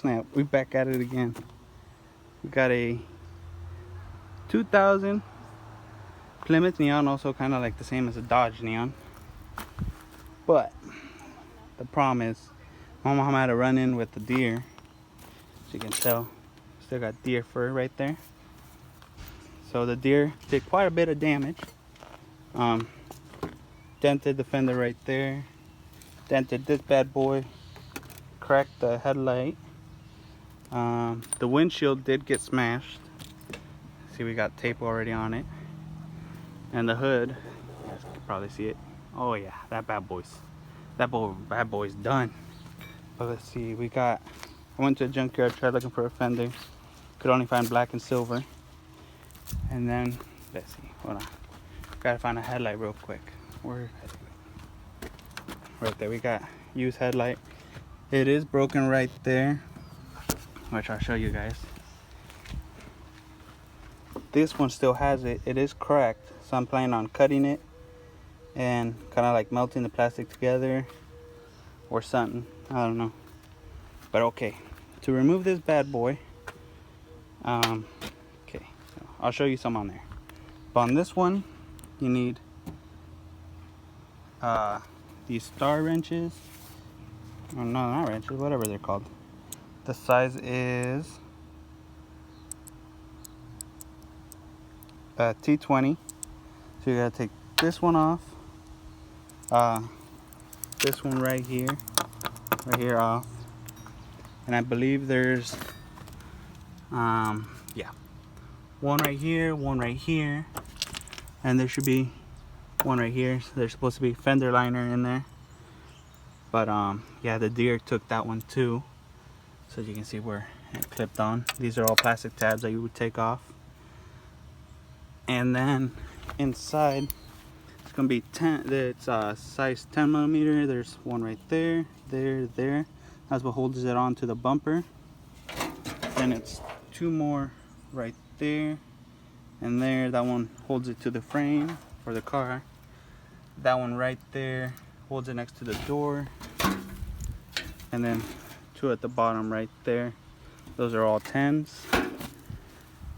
snap, we back at it again. We got a 2000 Plymouth Neon, also kind of like the same as a Dodge Neon. But the problem is, my mom had a run in with the deer. As you can tell, still got deer fur right there. So the deer did quite a bit of damage. Dented the fender right there. Dented this bad boy. Cracked the headlight. The windshield did get smashed. See, we got tape already on it. And the hood, you guys can probably see it. Oh yeah, that bad boy's done. But let's see, I went to a junkyard, tried looking for a fender. Could only find black and silver. And then, let's see, hold on. Gotta find a headlight real quick. Where? Right there, we got used headlight. It is broken right there, which I'll show you guys. This one still has it. It is cracked, so I'm planning on cutting it and kind of like melting the plastic together or something. I don't know. But okay, to remove this bad boy, okay, so I'll show you some on there. But on this one, you need these star wrenches. Oh, no, not wrenches, whatever they're called. The size is T20. So you gotta take this one off, this one right here off, and I believe there's yeah, one right here, and there should be one right here. So there's supposed to be fender liner in there, but yeah, the deer took that one too, so you can see where it clipped on. These are all plastic tabs that you would take off. And then inside, it's gonna be it's size 10 millimeter. There's one right there, there. That's what holds it onto the bumper. Then it's two more right there and there. That one holds it to the frame for the car. That one right there holds it next to the door. And then two at the bottom right there. Those are all 10s.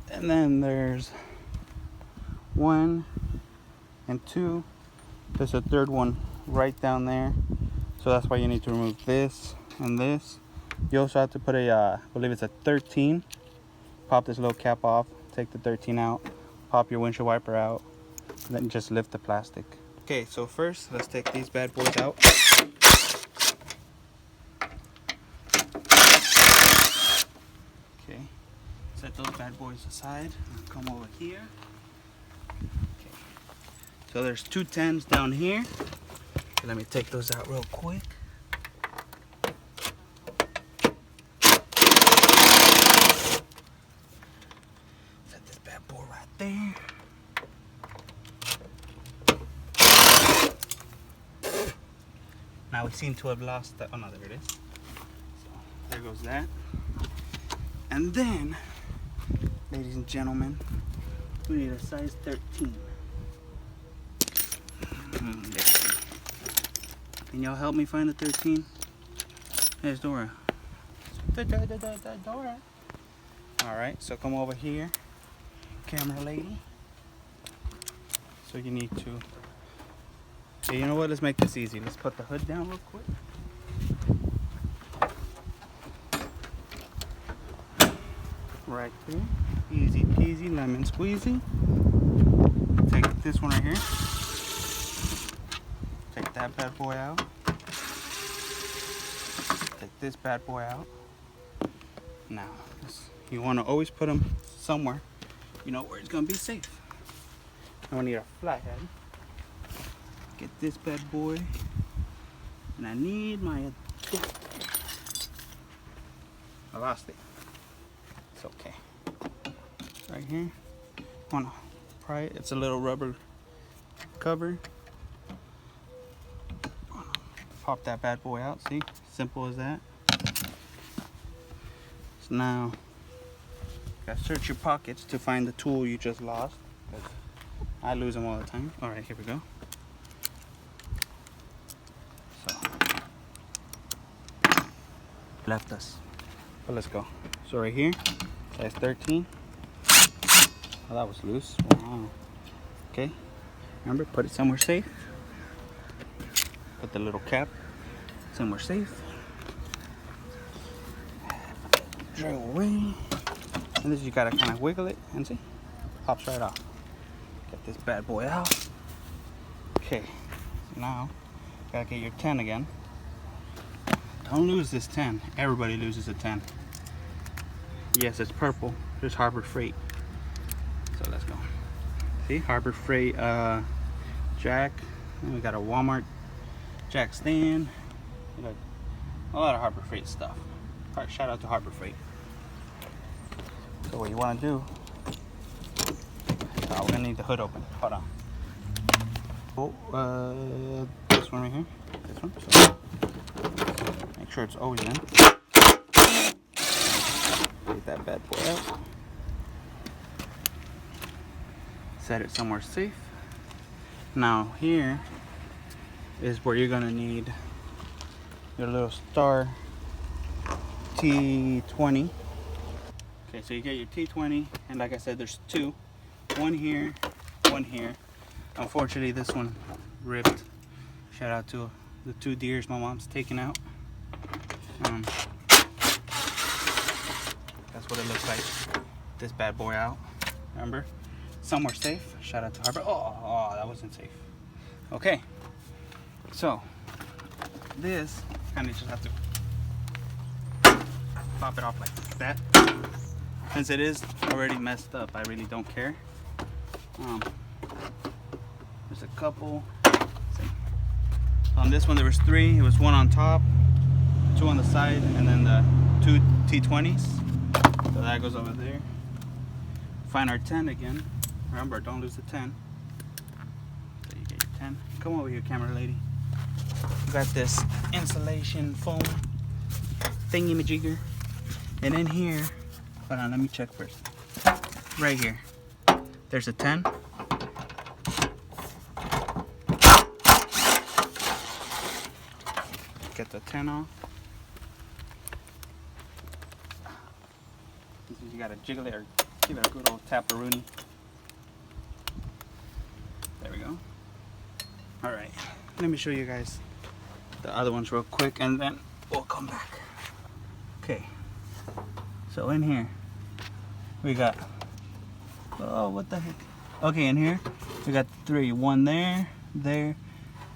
And then there's 1 and 2. There's a third one right down there, so that's why you need to remove this and this. You also have to put a I believe it's a 13. Pop this little cap off, take the 13 out, pop your windshield wiper out, and then just lift the plastic. Okay, so first let's take these bad boys out. Okay, set those bad boys aside and come over here. So there's two 10s down here. Let me take those out real quick. Set this bad boy right there. Now we seem to have lost that. Oh no, there it is. So there goes that. And then, ladies and gentlemen, we need a size 13. Can y'all help me find the 13? There's Dora. Dora. Alright, so come over here, camera lady. So you need to... Hey, you know what? Let's make this easy. Let's put the hood down real quick. Right there. Easy peasy, lemon squeezy. Take this one right here. Take that bad boy out. Take this bad boy out. Now, you want to always put them somewhere, you know, where it's going to be safe. I'm going to need a flathead. Get this bad boy. And I need my adapter. I lost it. It's okay. Right here. Want to pry it. It's a little rubber cover. Pop that bad boy out, see? Simple as that. So now, gotta search your pockets to find the tool you just lost. I lose them all the time. Alright, here we go. So, left us. But let's go. So right here, size 13. Oh, that was loose. Wow. Okay. Remember, put it somewhere safe. Put the little cap somewhere safe. Drag away. And this you gotta kind of wiggle it and see, pops right off. Get this bad boy out. Okay. So now, gotta get your 10 again. Don't lose this 10. Everybody loses a 10. Yes, it's purple. There's Harbor Freight. So let's go. See, Harbor Freight jack. And we got a Walmart jack stand. We got a lot of Harbor Freight stuff. All right, shout out to Harbor Freight. So what you want to do? We're gonna need the hood open. Hold on. Oh, this one right here. This one. So make sure it's always in. Get that bad boy out. Set it somewhere safe. Now here is where you're gonna need your little star T20. Okay, so you get your T20, and like I said, there's two. One here, one here. Unfortunately, this one ripped. Shout out to the 2 deers my mom's taking out. That's what it looks like. This bad boy out. Remember? Somewhere safe. Shout out to Harbor. Oh, that wasn't safe. Okay. So, this kind of just have to pop it off like that. Since it is already messed up, I really don't care. There's a couple. See. On this one there was 3. It was 1 on top, 2 on the side, and then the 2 T20s. So that goes over there. Find our 10 again. Remember, don't lose the 10. So you get your 10. Come over here, camera lady. We got this insulation foam thingy-majigger. And in here, hold on, let me check first. Right here, there's a 10. Get the 10 off. You gotta jiggle it or give it a good old tap-a-rooney. There we go. Alright, let me show you guys the other ones real quick and then we'll come back. Okay, so in here we got, oh, what the heck? Okay, in here we got 3. 1 there, there,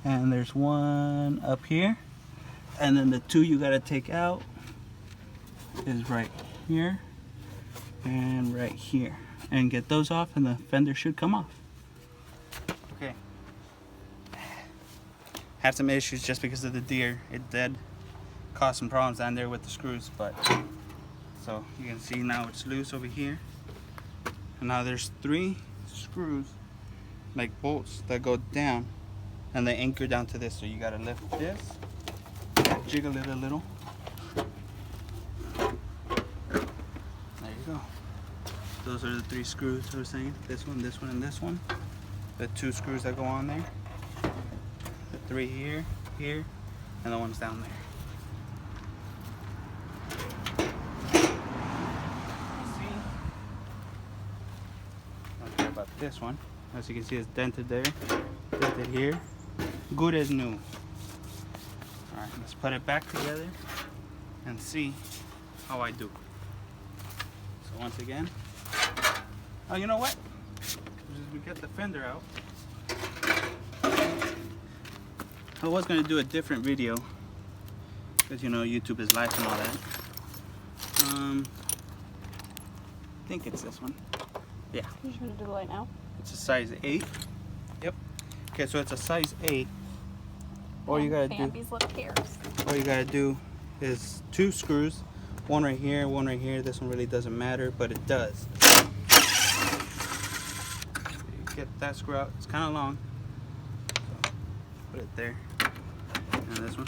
and there's 1 up here. And then the 2 you gotta take out is right here and right here. And get those off and the fender should come off. Okay. Had some issues just because of the deer. It did cause some problems down there with the screws, but so you can see now it's loose over here. And now there's 3 screws, like bolts, that go down and they anchor down to this. So you gotta lift this, jiggle it a little. There you go. Those are the 3 screws I was saying. This one, and this one. The 2 screws that go on there. The 3 here, here, and the ones down there. See? Don't care about this one. As you can see, it's dented there, dented here. Good as new. Alright, let's put it back together and see how I do. So once again, oh, you know what? We get the fender out. I was going to do a different video because, you know, YouTube is live and all that. I think it's this one. Yeah. You should do the light now. It's a size 8. Yep. Okay, so it's a size 8. All you gotta do. These little hairs. All you gotta do is 2 screws. 1 right here, 1 right here. This one really doesn't matter, but it does. Get that screw out. It's kind of long. So put it there. And this one.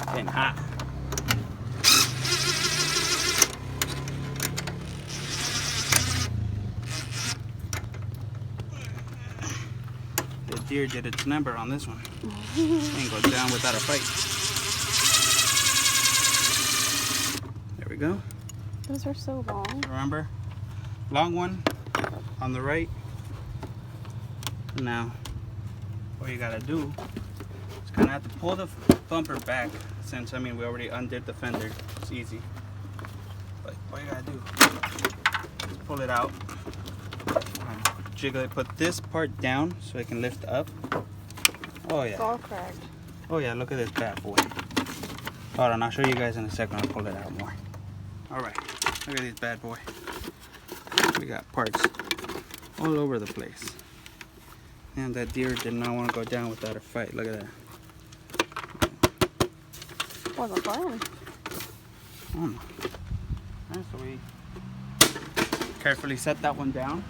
Getting hot. deer did its number on this one. Ain't go down without a fight. There we go. Those are so long. Remember? Long one on the right. Now, what you gotta do is kind of have to pull the bumper back, since, I mean, we already undid the fender. It's easy. But what you gotta do is pull it out, and jiggle it, put this part down so it can lift up. Oh yeah. It's all cracked. Oh yeah, look at this bad boy. Hold on, I'll show you guys in a second. I'll pull it out more. Alright, look at this bad boy. We got parts all over the place. And that deer did not want to go down without a fight. Look at that. Wasn't fun. And so we carefully set that one down.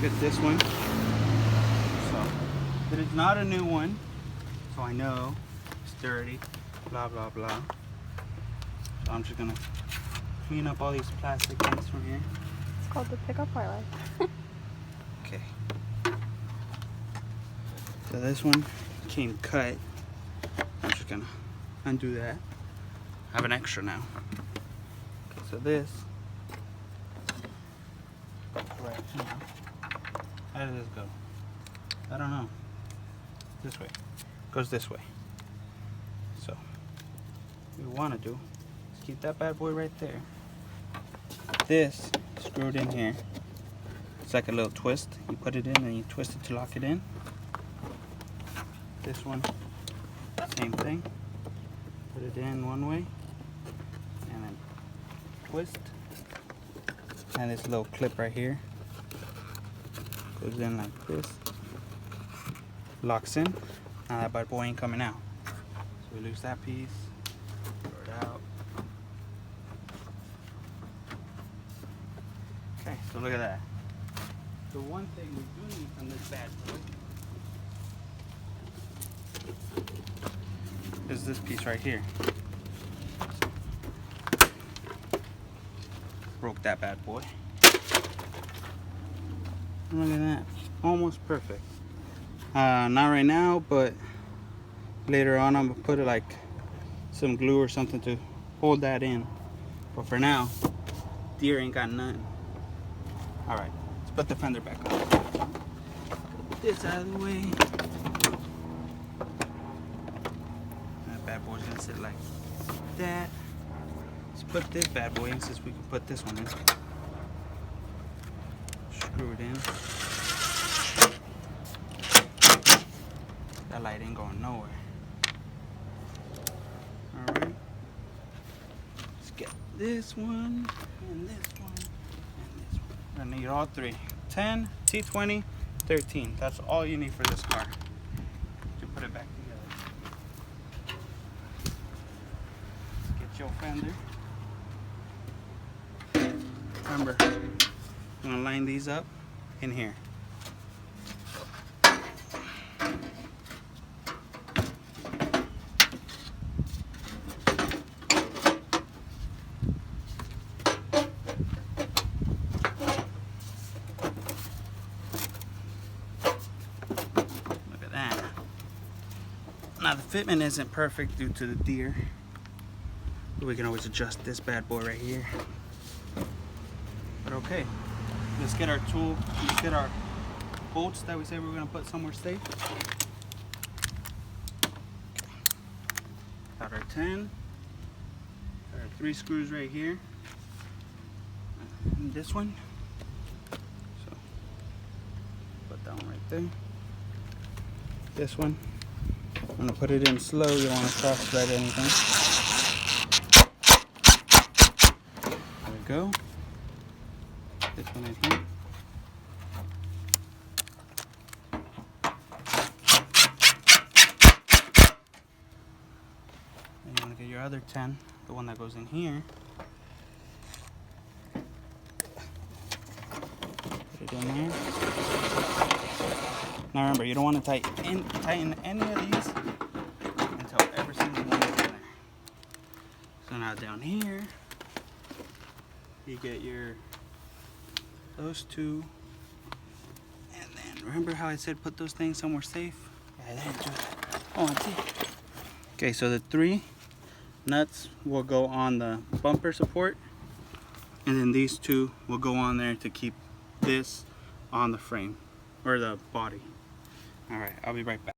Get this one. So it is not a new one, so I know it's dirty. Blah blah blah. So I'm just gonna clean up all these plastic things from here. It's called the pickup highlight. Okay. So this one came cut. I'm just gonna undo that. I have an extra now. Okay, so this. Right now. How does this go? I don't know. This way. Goes this way. So what we want to do is keep that bad boy right there. This screwed in here. It's like a little twist. You put it in and you twist it to lock it in. This one, same thing. Put it in one way and then twist. And this little clip right here goes in like this. Locks in. Now that bad boy ain't coming out. So we lose that piece. Throw it out. Okay, so look at that. The one thing we do need from this bad boy is this piece right here. Broke that bad boy. Look at that. Almost perfect. Not right now, but later on I'm gonna put it like some glue or something to hold that in. But for now, deer ain't got nothing. Alright, let's put the fender back on. Put this out of the way. That bad boy's gonna sit like that. Let's put this bad boy in, since we can put this one in. Screw it in. That light ain't going nowhere. Alright. Let's get this one, and this one, and this one. We're gonna need all three. 10, T20, 13. That's all you need for this car. To put it back together. Let's get your fender. Remember, I'm gonna line these up in here. Look at that. Now the fitment isn't perfect due to the deer, but we can always adjust this bad boy right here. But okay, let's get our tool, let's get our bolts that we say we're gonna put somewhere safe. Got our 10, got our 3 screws right here, and this one. So put that one right there. This one, I'm gonna put it in slow. You don't want to cross thread anything. There we go. This one right here. And you want to get your other 10, the one that goes in here. Put it in there. Now remember, you don't want to tighten any of these until every single one is in there. So now down here, you get your those two. And then remember how I said put those things somewhere safe? Yeah, I didn't do that. Oh, I did. Okay, so the 3 nuts will go on the bumper support, and then these 2 will go on there to keep this on the frame or the body. All right, I'll be right back.